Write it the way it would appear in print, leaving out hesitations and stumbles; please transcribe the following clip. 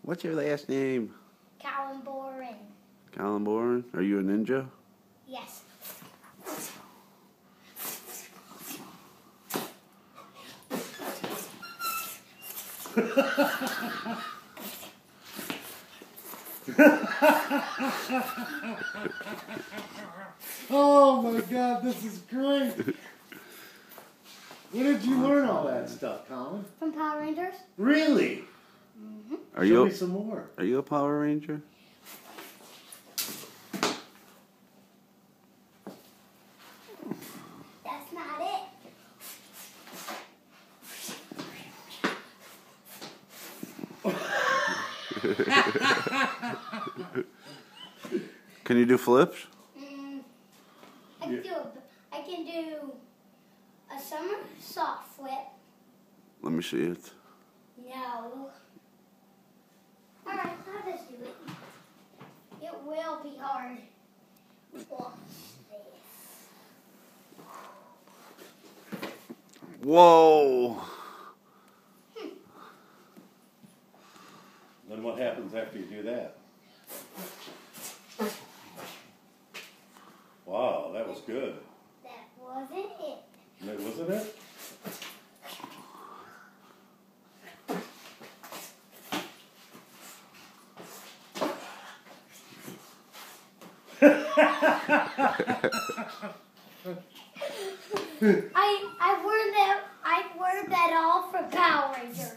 What's your last name? Kalimborin. Kalimborin? Are you a ninja? Yes. Oh my God, this is great. Where did you learn all that stuff, Colin? From Power Rangers. Really? Mm-hmm. Show me some more. Are you a Power Ranger? That's not it. Can you do flips? I can do a somersault flip. Let me see it. No. Alright, I'll just do it. It will be hard. Watch this. Whoa! Then what happens after you do that? Wow, that was good. That wasn't it. That wasn't it? I've learned that all from Power Rangers.